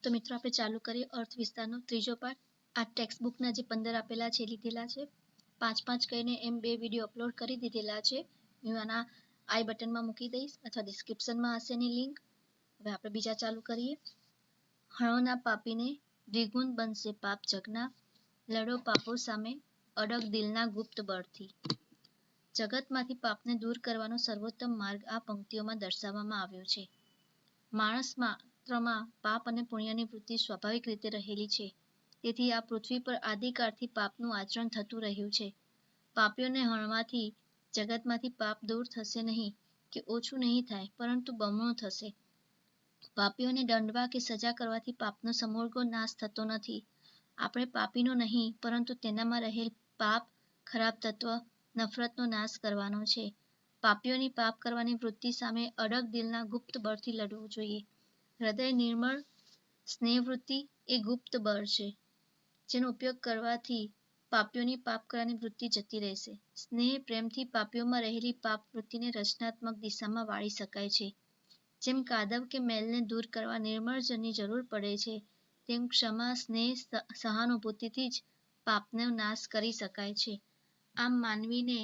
તો મિત્રો આપણે ચાલુ કરીએ અર્થ વિસ્તારનો ત્રીજો પાઠ. આ ટેક્સ્ટ બુકના જે 15 આપેલા છે લીધેલા છે. 5-5 કહીને એમ 2 વિડીયો અપલોડ કરી દીધેલા છે. હું આના આઈ બટનમાં મૂકી દઈશ અથવા ડિસ્ક્રિપ્શનમાં હશે એની લિંક. હવે આપણે બીજા ચાલુ કરીએ. હણોના પાપીને દ્વિગુણ બનશે પાપ જગના, લડો પાપો સામે અડગ દિલના ગુપ્ત બળથી. જગતમાંથી પાપને દૂર કરવાનો સર્વોત્તમ માર્ગ આ પંક્તિઓમાં દર્શાવવામાં આવ્યો છે. માણસ માત્રમાં પાપ અને પુણ્યની વૃત્તિ સ્વાભાવિક રીતે રહેલી છે. તેથી આ પૃથ્વી પર આદિકાળથી પાપનું આચરણ થતું રહ્યું છે. પાપીઓને હણવાથી જગતમાંથી પાપ દૂર થશે નહીં કે ઓછું નહીં થાય, પરંતુ બમણું થશે. પાપીઓને દંડવા કે સજા કરવાથી પાપનો સમૂળગો નાશ થતો નથી. આપણે પાપીનો નહીં, પરંતુ તેનામાં રહેલ પાપ, ખરાબ તત્વ, નફરતનો નાશ કરવાનો છે. પાપીઓની પાપ કરવાની વૃત્તિ સામે અડગ દિલના ગુપ્ત બળથી લડવું જોઈએ. હૃદય નિર્મળ સ્નેહવૃત્તિ એ ગુપ્ત બળ છે, જેનો ઉપયોગ કરવાથી પાપીઓની પાપ કરવાની વૃત્તિ જતી રહેશે. સ્નેહ પ્રેમથી પાપીઓમાં રહેલી પાપ વૃત્તિને રચનાત્મક દિશામાં વાળી શકાય છે. જેમ કાદવ કે મેલને દૂર કરવા નિર્મળ જળની જરૂર પડે છે, તેમ ક્ષમા, સ્નેહ, સહાનુભૂતિથી જ પાપનો નાશ કરી શકાય છે. આમ માનવીને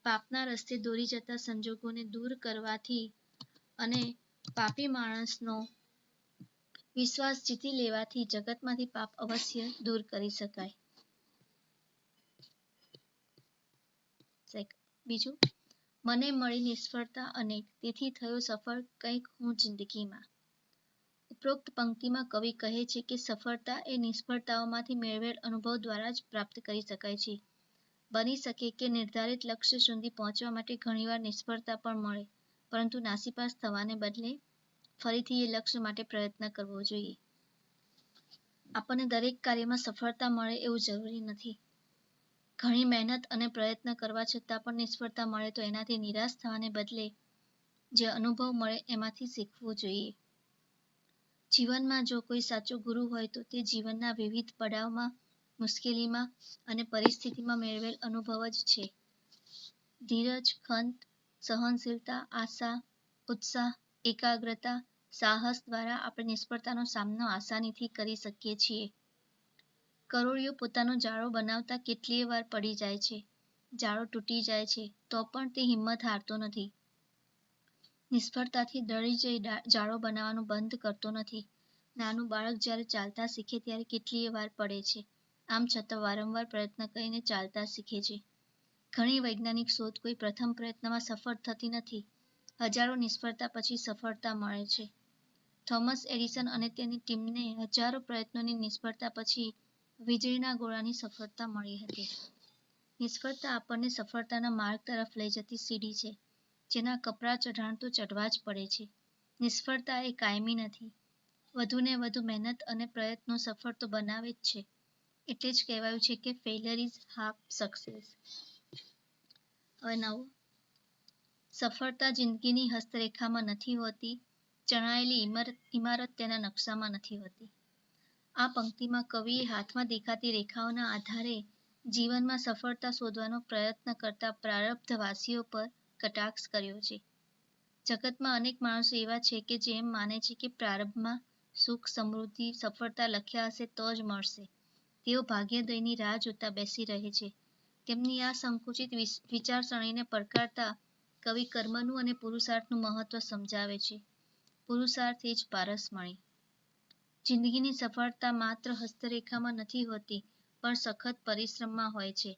પાપના રસ્તે દોરી જતા સંજોગોને દૂર કરવાથી અને પાપી માણસનો વિશ્વાસ જીતી લેવાથી જગતમાંથી પાપ અવશ્ય દૂર કરી શકાય. બીજું, મને મળી નિષ્ફળતા અનેક, તેથી થયો સફળ કંઈક હું જિંદગીમાં. ઉપરોક્ત પંક્તિમાં કવિ કહે છે કે સફળતા એ નિષ્ફળતાઓમાંથી મેળવેલ અનુભવ દ્વારા જ પ્રાપ્ત કરી શકાય છે. બની શકે કે નિર્ધારિત લક્ષ્ય સુધી પહોંચવા માટે ઘણીવાર નિષ્ફળતા પણ મળે, પરંતુ નાસીપાસ થવાને બદલે ફરીથી એ લક્ષ્ય માટે પ્રયત્ન કરવો જોઈએ. આપણને દરેક કાર્યમાં સફળતા મળે એવું જરૂરી નથી. ઘણી મહેનત અને પ્રયત્ન કરવા છતાં પણ નિષ્ફળતા મળે તો એનાથી નિરાશ થવાને બદલે જે અનુભવ મળે એમાંથી શીખવું જોઈએ. જીવનમાં જો કોઈ સાચો ગુરુ હોય તો તે જીવનના વિવિધ પડાવમાં, મુશ્કેલીમાં અને પરિસ્થિતિમાં મેળવેલ અનુભવ જ છે. ધીરજ, ખંત, સહનશીલતા, આશા, ઉત્સાહ, એકાગ્રતા, સાહસ દ્વારા આપણે નિષ્ફળતાનો સામનો આસાનીથી કરી શકીએ છીએ. કરોળિયો પોતાનો જાળો બનાવતા કેટલીય વાર પડી જાય છે. જાળો તૂટી જાય છે તો પણ તે હિંમત હારતો નથી. નિષ્ફળતાથી ડરી જઈ જાળો બનાવવાનું બંધ કરતો નથી. નાનું બાળક જ્યારે ચાલતા શીખે ત્યારે કેટલીય વાર પડે છે. આમ છતાં વારંવાર પ્રયત્ન કરીને ચાલતા શીખે છે. ઘણી વૈજ્ઞાનિક શોધ કોઈ પ્રથમ પ્રયત્નમાં સફળ થતી નથી. હજારો નિષ્ફળતા પછી સફળતા મળે છે. થોમસ એડિસન અને તેની ટીમને હજારો પ્રયત્નોની નિષ્ફળતા પછી વીજળીના ગોળાની સફળતા મળી હતી. નિષ્ફળતા આપણને સફળતાના માર્ગ તરફ લઈ જતી સીડી છે, જેના કપરા ચઢાણ તો ચઢવા જ પડે છે. નિષ્ફળતા એ કાયમી નથી. વધુને વધુ મહેનત અને પ્રયત્નો સફળ તો બનાવે જ છે. એટલે જ કહેવાયું છે કે ફેઇલર ઇઝ હાફ સક્સેસ. હવે 9. સફળતા જિંદગીની હસ્તરેખામાં નથી હોતી, ચણાયેલી ઇમારત તેના નકશામાં નથી હોતી. આ પંક્તિમાં કવિએ હાથમાં દેખાતી રેખાઓના આધારે જીવનમાં સફળતા શોધવાનો પ્રયત્ન કરતા પ્રારબ્ધવાસીઓ પર કટાક્ષ કર્યો છે. જગતમાં અનેક માણસો એવા છે કે જે એમ માને છે કે પ્રારબ્ધમાં સુખ, સમૃદ્ધિ, સફળતા લખ્યા હશે તો જ મળશે. તેઓ ભાગ્યોદયની રાહ જોતા બેસી રહે છે. તેમની આ સંકુચિત વિચારસરણીને પડકારતા કવિ કર્મનું અને પુરુષાર્થનું મહત્વ સમજાવે છે. પુરુષાર્થ એ જ પારસમણી. જિંદગીની સફળતા માત્ર હસ્તરેખામાં નથી હોતી, પણ સખત પરિશ્રમમાં હોય છે.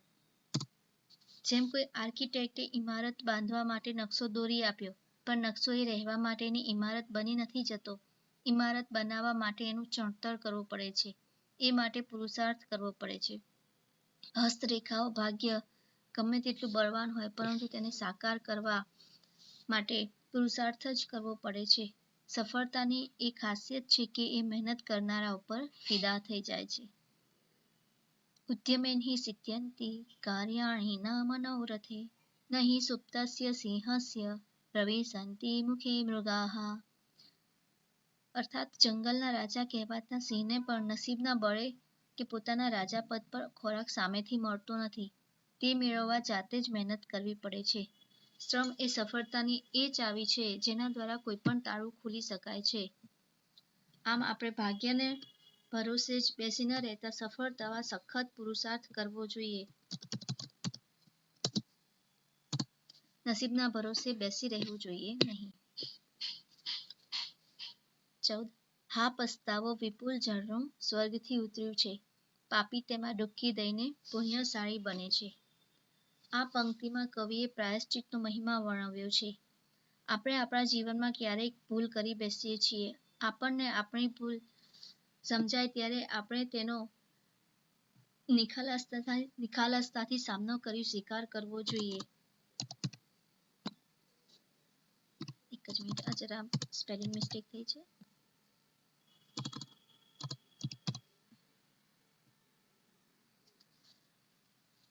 જેમ કોઈ આર્કિટેક્ટે ઇમારત બાંધવા માટે નકશો દોરી આપ્યો, પણ નકશો એ રહેવા માટેની ઇમારત બની નથી જતો. ઇમારત બનાવવા માટે એનું ચણતર કરવું પડે છે. એ માટે પુરુષાર્થ કરવો પડે છે. હસ્તરેખાઓ ભાગ્ય ગમે તેટલું બળવાન હોય, પરંતુ તેને સાકાર કરવા માટે પુરુષાર્થ જ કરવો પડે છે. સફળતાની એ ખાસિયત છે કે એ મહેનત કરનારા ઉપર ફિદા થઈ જાય છે. ઉદ્યમેન હિ સિદ્ધયન્તિ કાર્યાણિ ન મનોરથે, નહિ સુપ્તસ્ય સિંહસ્ય પ્રવિશન્તિ મુખે મૃગાઃ. અર્થાત જંગલના રાજા કહેવાતા સિંહને પણ નસીબના બળે કે પોતાના રાજાપદ પર ખોરાક સામેથી મળતો નથી. તે મેળવવા જાતે જ મહેનત કરવી પડે છે. શ્રમ એ સફળતાની એ ચાવી છે જેના દ્વારા કોઈ પણ તાળું ખોલી શકાય છે. આમ આપણે ભાગ્યને ભરોસે જ બેસી ન રહેતા સફળ થવા સખત પુરુષાર્થ કરવો જોઈએ. નસીબના ભરોસે બેસી રહેવું જોઈએ નહીં. 14. હા પસ્તાવો વિપુલ જળનું સ્વર્ગથી ઉતર્યું છે. પાપી તેમાં ડૂબકી દઈને પુણ્યશાળી બને છે. આ પંક્તિમાં કવિએ પ્રાયશ્ચિતનો મહિમા વર્ણવ્યો છે. આપણે આપણા જીવનમાં ક્યારેક ભૂલ કરી બેસીએ છીએ. આપણને આપણી ભૂલ સમજાય ત્યારે આપણે તેનો નિખાલસતાથી સામનો કરી સ્વીકાર કરવો જોઈએ. એક જ મિનિટ, આ જરા સ્પેલિંગ મિસ્ટેક થઈ છે.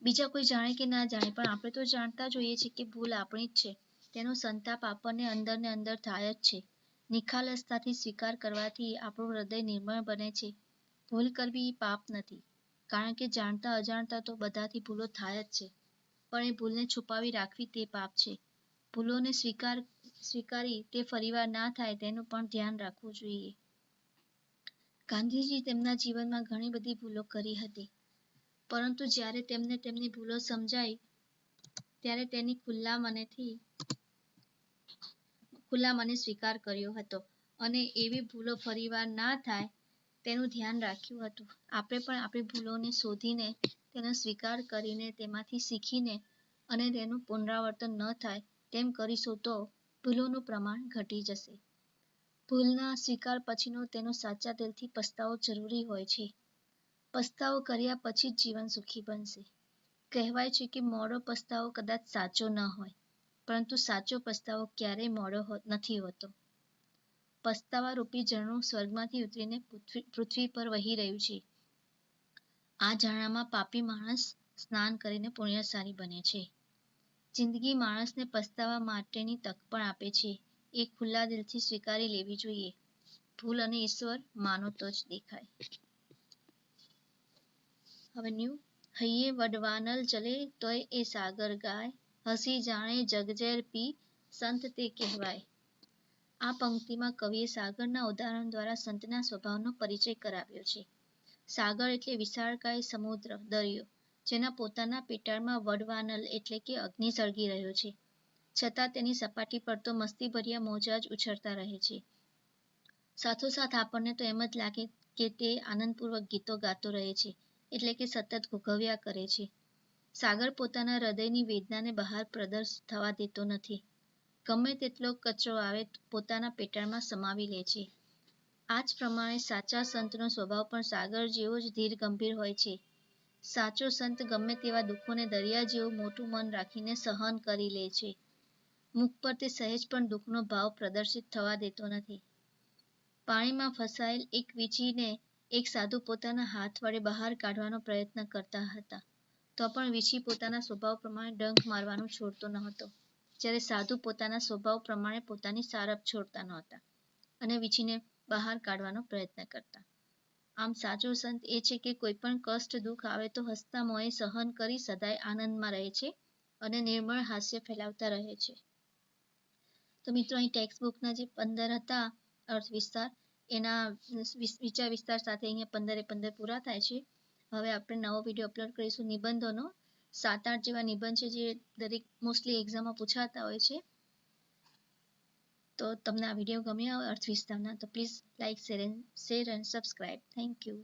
બીજા કોઈ જાણે કે ના જાણે પણ આપણે તો જાણતા જ હોઈએ છીએ કે ભૂલ આપણી જ છે. તેનો સંતાપ આપણને અંદર ને અંદર થાય જ છે. નિખાલસતાથી સ્વીકાર કરવાથી આપણું હૃદય નિર્મળ બને છે. ભૂલ કરવી એ પાપ નથી, કારણ કે જાણતા અજાણતા તો બધાથી ભૂલો થાય જ છે. પણ એ ભૂલને છુપાવી રાખવી તે પાપ છે. ભૂલોને સ્વીકારી તે ફરીવાર ના થાય તેનું પણ ધ્યાન રાખવું જોઈએ. ગાંધીજી તેમના જીવનમાં ઘણી બધી ભૂલો કરી હતી. પરંતુ જ્યારે તેમને તેમની ભૂલો સમજાઈ ત્યારે તેની ખુલ્લા મને સ્વીકાર કર્યો હતો અને એવી ભૂલો ફરીવાર ના થાય તેનું ધ્યાન રાખ્યું હતું. આપણે પણ આપણી ભૂલોને શોધીને તેનો સ્વીકાર કરીને તેમાંથી શીખીને અને તેનું પુનરાવર્તન ન થાય તેમ કરીશું તો ભૂલોનું પ્રમાણ ઘટી જશે. ભૂલના સ્વીકાર પછીનો તેનો સાચા દિલથી પસ્તાવો જરૂરી હોય છે. પસ્તાવો કર્યા પછી જ જીવન સુખી બનશે. કહેવાય છે કે મોડો પસ્તાવો કદાચ સાચો ન હોય, પરંતુ સાચો પસ્તાવો ક્યારેય મોડો નથી હોતો. પસ્તાવા રૂપી ઝરણું સ્વર્ગમાંથી ઉતરીને પૃથ્વી પર વહી રહ્યું છે. આ ઝરણામાં પાપી માણસ સ્નાન કરીને પુણ્યશાળી બને છે. જિંદગી માણસને પસ્તાવા માટેની તક પણ આપે છે. એ ખુલ્લા દિલથી સ્વીકારી લેવી જોઈએ. ભૂલ અને ઈશ્વર માનો તો જ દેખાય. હવે ન્યૂ. હૈયે વડવાનલ ચલે તોય એ સાગર ગાય, હસી જાણે જગઝેર પી સંત તે કહેવાય. આ પંક્તિમાં કવિએ સાગરના ઉદાહરણ દ્વારા સંતના સ્વભાવનો પરિચય કરાવ્યો છે. સાગર એટલે વિશાળકાય સમુદ્ર, દરિયો, જેના પોતાના પેટાળમાં વડવાનલ એટલે કે અગ્નિ સળગી રહ્યો છે. છતાં તેની સપાટી પર તો મસ્તીભર્યા મોજા જ ઉછળતા રહે છે. સાથોસાથ આપણને તો એમ જ લાગે કે તે આનંદપૂર્વક ગીતો ગાતો રહે છે, એટલે કે સતત ઘૂઘવ્યા કરે છે. સાગર પોતાના હૃદયની વેદનાને બહાર પ્રદર્શિત થવા દેતો નથી. ગમે તેટલો કચરો આવે પોતાના પેટાળમાં સમાવી લે છે. આ જ પ્રમાણે સાચા સંતનો સ્વભાવ પણ સાગર જેવો જ ધીર ગંભીર હોય છે. સાચો સંત ગમે તેવા દુઃખોને દરિયા જેવું મોટું મન રાખીને સહન કરી લે છે. મુખ પર તે સહેજ પણ દુઃખનો ભાવ પ્રદર્શિત થવા દેતો નથી. પાણીમાં ફસાયેલ એક વીંછીને એક સાધુ પોતાના હાથ વડે બહાર કાઢવાનો પ્રયત્ન કરતા હતા. તો પણ વીંછી પોતાના સ્વભાવ પ્રમાણે ડંખ મારવાનું છોડતો ન હતો. જ્યારે સાધુ પોતાના સ્વભાવ પ્રમાણે પોતાની સારપ છોડતા નહોતા અને વીંછીને બહાર કાઢવાનો પ્રયત્ન કરતા. આમ સાચો સંત એ છે કે કોઈ પણ કષ્ટ દુઃખ આવે તો હસતા મોંએ સહન કરી સદાય આનંદમાં રહે છે અને નિર્મળ હાસ્ય ફેલાવતા રહે છે. તો મિત્રો અહીં ટેક્સ્ટ બુકના જે 15 હતા અર્થ વિસ્તાર એના વિચાર વિસ્તાર સાથે અહીંયા 15 પૂરા થાય છે. હવે આપણે નવો વિડીયો અપલોડ કરીશું નિબંધોનો. 7-8 જેવા નિબંધ છે જે દરેક મોસ્ટલી એક્ઝામમાં પૂછાતા હોય છે. તો તમને આ વિડીયો ગમ્યા હોય અર્થ વિસ્તારના તો please like, share and subscribe. Thank you.